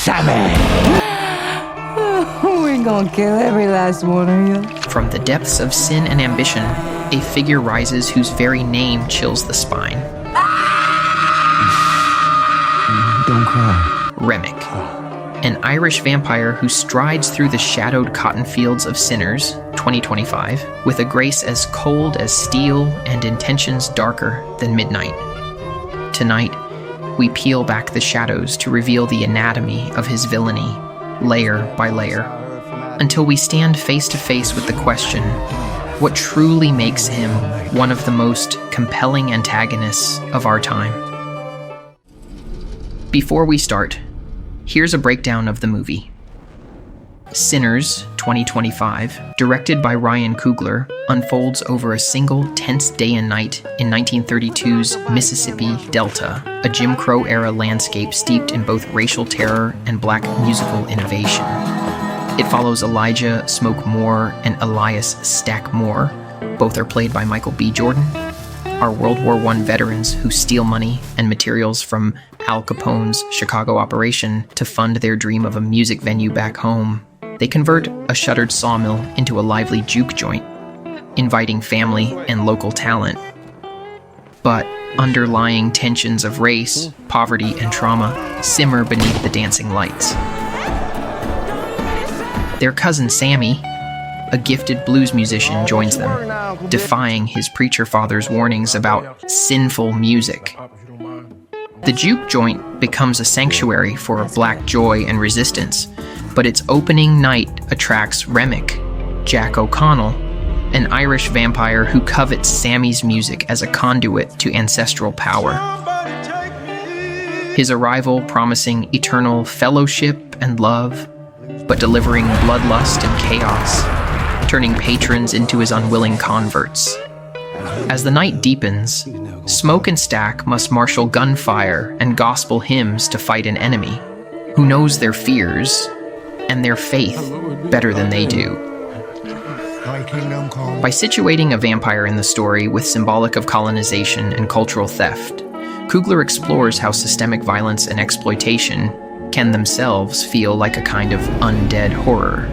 Sammy! We're gonna kill every last one of you. From the depths of sin and ambition, a figure rises whose very name chills the spine. Don't cry. Remmick, an Irish vampire who strides through the shadowed cotton fields of sinners, 2025, with a grace as cold as steel and intentions darker than midnight. Tonight, we peel back the shadows to reveal the anatomy of his villainy, layer by layer, until we stand face to face with the question, what truly makes him one of the most compelling antagonists of our time? Before we start, here's a breakdown of the movie. Sinners, 2025, directed by Ryan Coogler, unfolds over a single tense day and night in 1932's Mississippi Delta, a Jim Crow-era landscape steeped in both racial terror and black musical innovation. It follows Elijah Smoke Moore and Elias Stack Moore, both are played by Michael B. Jordan, are World War I veterans who steal money and materials from Al Capone's Chicago operation to fund their dream of a music venue back home. They convert a shuttered sawmill into a lively juke joint, inviting family and local talent. But underlying tensions of race, poverty, and trauma simmer beneath the dancing lights. Their cousin Sammy, a gifted blues musician, joins them, defying his preacher father's warnings about sinful music. The juke joint becomes a sanctuary for black joy and resistance, but its opening night attracts Remmick, Jack O'Connell, an Irish vampire who covets Sammy's music as a conduit to ancestral power. His arrival promising eternal fellowship and love, but delivering bloodlust and chaos, turning patrons into his unwilling converts. As the night deepens, Smoke and Stack must marshal gunfire and gospel hymns to fight an enemy who knows their fears and their faith better than they do. By situating a vampire in the story with symbolic of colonization and cultural theft, Coogler explores how systemic violence and exploitation can themselves feel like a kind of undead horror.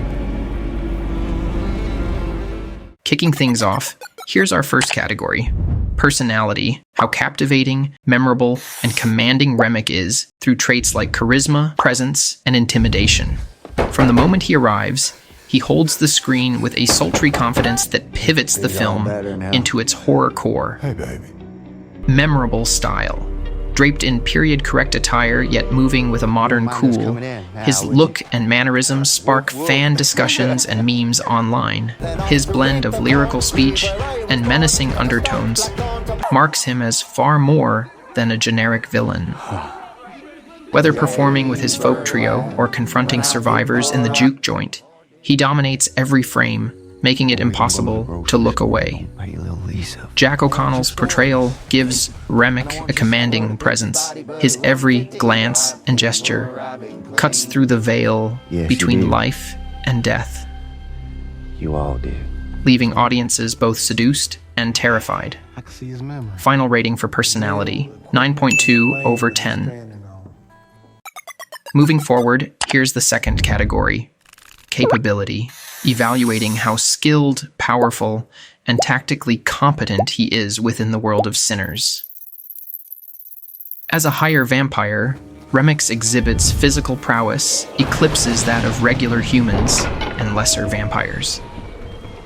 Kicking things off, here's our first category: personality, how captivating, memorable, and commanding Remmick is through traits like charisma, presence, and intimidation. From the moment he arrives, he holds the screen with a sultry confidence that pivots the film into its horror core. Hey, baby. Memorable style. Draped in period-correct attire, yet moving with a modern cool, his look and mannerisms spark fan discussions and memes online. His blend of lyrical speech and menacing undertones marks him as far more than a generic villain. Whether performing with his folk trio or confronting survivors in the juke joint, he dominates every frame, making it impossible to look away. Jack O'Connell's portrayal gives Remmick a commanding presence. His every glance and gesture cuts through the veil between life and death. You all did. Leaving audiences both seduced and terrified. I can see his memory. Final rating for personality, 9.2 over 10. Moving forward, here's the second category: capability. Evaluating how skilled, powerful, and tactically competent he is within the world of sinners. As a higher vampire, Remmick exhibits physical prowess eclipses that of regular humans and lesser vampires.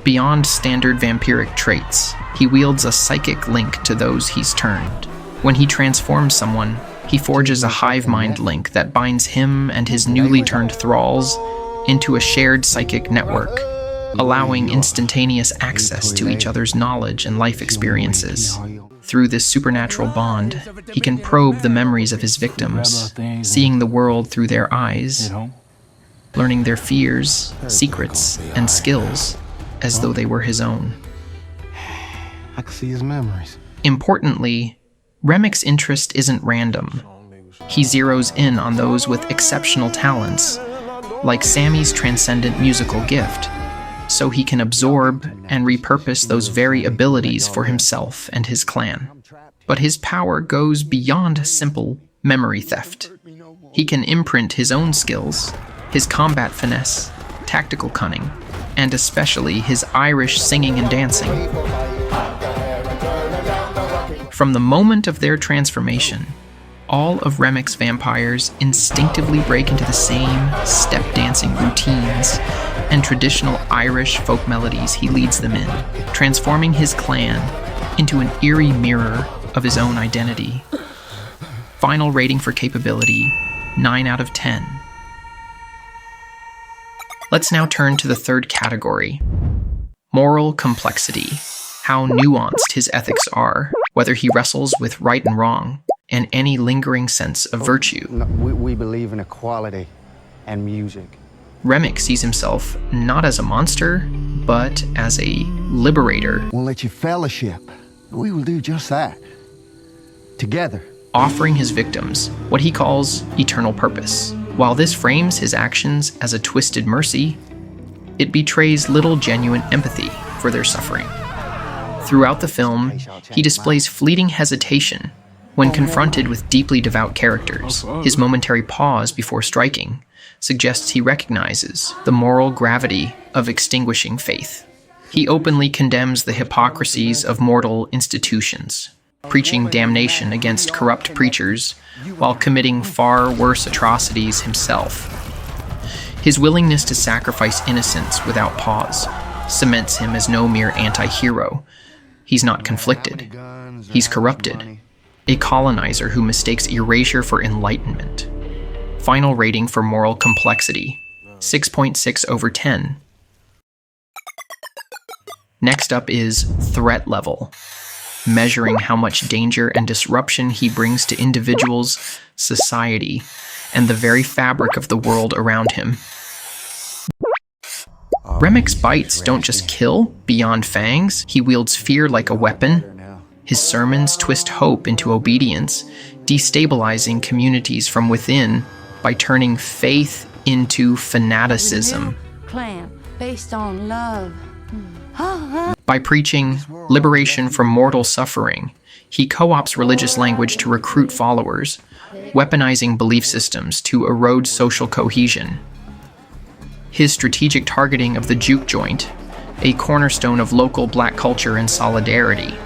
Beyond standard vampiric traits, he wields a psychic link to those he's turned. When he transforms someone, he forges a hive mind link that binds him and his newly turned thralls into a shared psychic network, allowing instantaneous access to each other's knowledge and life experiences. Through this supernatural bond, he can probe the memories of his victims, seeing the world through their eyes, learning their fears, secrets, and skills as though they were his own. I can see his memories. Importantly, Remmick's interest isn't random. He zeroes in on those with exceptional talents, like Sammy's transcendent musical gift, so he can absorb and repurpose those very abilities for himself and his clan. But his power goes beyond simple memory theft. He can imprint his own skills, his combat finesse, tactical cunning, and especially his Irish singing and dancing. From the moment of their transformation, all of Remmick's vampires instinctively break into the same step-dancing routines and traditional Irish folk melodies he leads them in, transforming his clan into an eerie mirror of his own identity. Final rating for capability, 9 out of 10. Let's now turn to the third category, moral complexity. How nuanced his ethics are, whether he wrestles with right and wrong, and any lingering sense of virtue. We believe in equality and music. Remmick sees himself not as a monster, but as a liberator, We'll let you fellowship. We will do just that. Together. offering his victims what he calls eternal purpose. While this frames his actions as a twisted mercy, it betrays little genuine empathy for their suffering. Throughout the film, he displays fleeting hesitation when confronted with deeply devout characters. His momentary pause before striking suggests he recognizes the moral gravity of extinguishing faith. He openly condemns the hypocrisies of mortal institutions, preaching damnation against corrupt preachers while committing far worse atrocities himself. His willingness to sacrifice innocence without pause cements him as no mere anti-hero. He's not conflicted. He's corrupted. A colonizer who mistakes erasure for enlightenment. Final rating for moral complexity, 6.6 over 10. Next up is threat level, measuring how much danger and disruption he brings to individuals, society, and the very fabric of the world around him. Remmick's bites don't just kill beyond fangs, he wields fear like a weapon. His sermons twist hope into obedience, destabilizing communities from within by turning faith into fanaticism. Clan based on love. By preaching liberation from mortal suffering, he co-opts religious language to recruit followers, weaponizing belief systems to erode social cohesion. His strategic targeting of the juke joint, a cornerstone of local black culture and solidarity,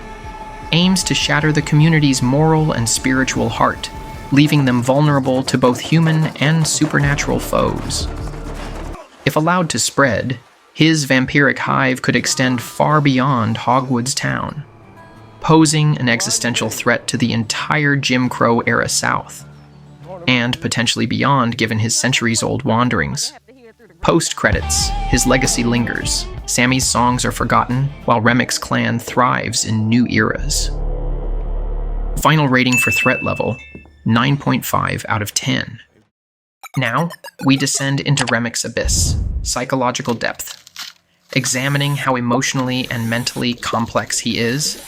aims to shatter the community's moral and spiritual heart, leaving them vulnerable to both human and supernatural foes. If allowed to spread, his vampiric hive could extend far beyond Hogwood's town, posing an existential threat to the entire Jim Crow-era South, and potentially beyond given his centuries-old wanderings. Post-credits, his legacy lingers. Sammy's songs are forgotten, while Remmick's clan thrives in new eras. Final rating for threat level, 9.5 out of 10. Now, we descend into Remmick's abyss, psychological depth, examining how emotionally and mentally complex he is,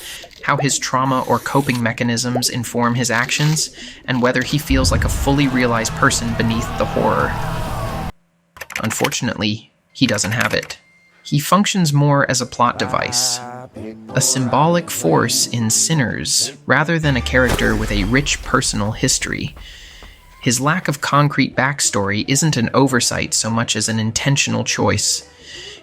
how his trauma or coping mechanisms inform his actions, and whether he feels like a fully realized person beneath the horror. Unfortunately, he doesn't have it. He functions more as a plot device, a symbolic force in Sinners, rather than a character with a rich personal history. His lack of concrete backstory isn't an oversight so much as an intentional choice.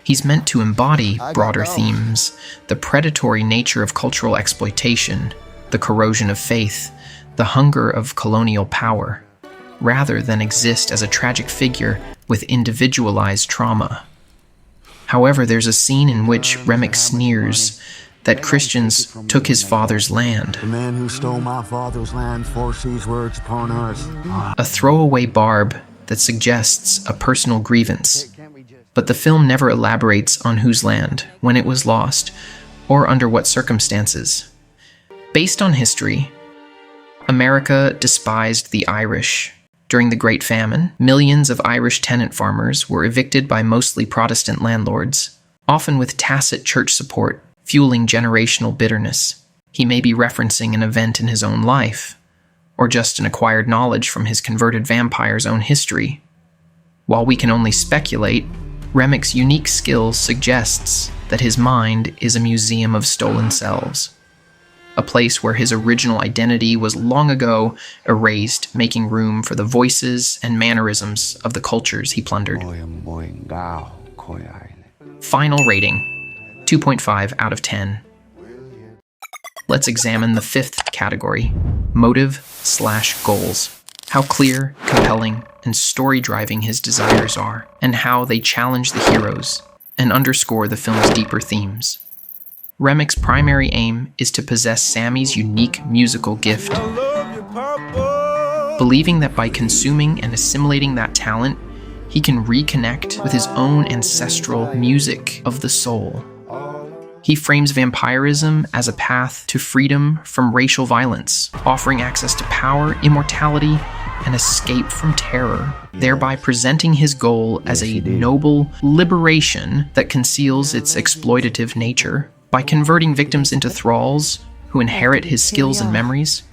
He's meant to embody broader themes, the predatory nature of cultural exploitation, the corrosion of faith, the hunger of colonial power, rather than exist as a tragic figure with individualized trauma. However, there's a scene in which Remmick sneers that Christians took his father's land. The man who stole my father's land forced these words upon us. A throwaway barb that suggests a personal grievance. But the film never elaborates on whose land, when it was lost, or under what circumstances. Based on history, America despised the Irish. During the Great Famine, millions of Irish tenant farmers were evicted by mostly Protestant landlords, often with tacit church support, fueling generational bitterness. He may be referencing an event in his own life, or just an acquired knowledge from his converted vampire's own history. While we can only speculate, Remmick's unique skill suggests that his mind is a museum of stolen selves. a place where his original identity was long ago erased, making room for the voices and mannerisms of the cultures he plundered. Final rating, 2.5 out of 10. Let's examine the fifth category, motive/goals. How clear, compelling, and story-driving his desires are, and how they challenge the heroes and underscore the film's deeper themes. Remmick's primary aim is to possess Sammy's unique musical gift, believing that by consuming and assimilating that talent, he can reconnect with his own ancestral music of the soul. He frames vampirism as a path to freedom from racial violence, offering access to power, immortality, and escape from terror, thereby presenting his goal as a noble liberation that conceals its exploitative nature. By converting victims into thralls who inherit his skills and memories,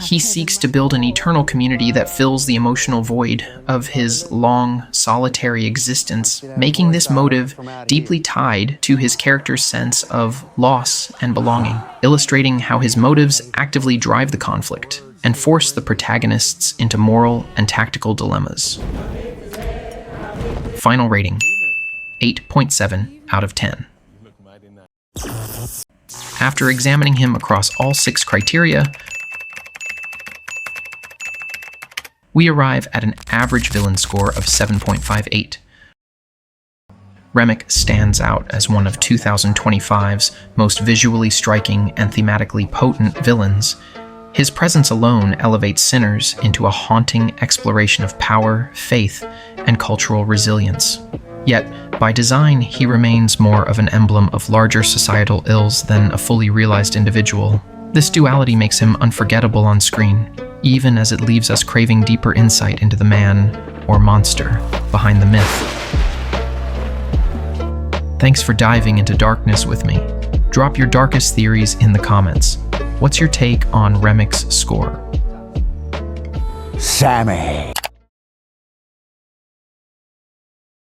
he seeks to build an eternal community that fills the emotional void of his long, solitary existence, making this motive deeply tied to his character's sense of loss and belonging, illustrating how his motives actively drive the conflict and force the protagonists into moral and tactical dilemmas. Final rating, 8.7 out of 10. After examining him across all 6 criteria, we arrive at an average villain score of 7.58. Remmick stands out as one of 2025's most visually striking and thematically potent villains. His presence alone elevates Sinners into a haunting exploration of power, faith, and cultural resilience. Yet, by design, he remains more of an emblem of larger societal ills than a fully realized individual. This duality makes him unforgettable on screen, even as it leaves us craving deeper insight into the man, or monster, behind the myth. Thanks for diving into darkness with me. Drop your darkest theories in the comments. What's your take on Remmick's score? Sammy.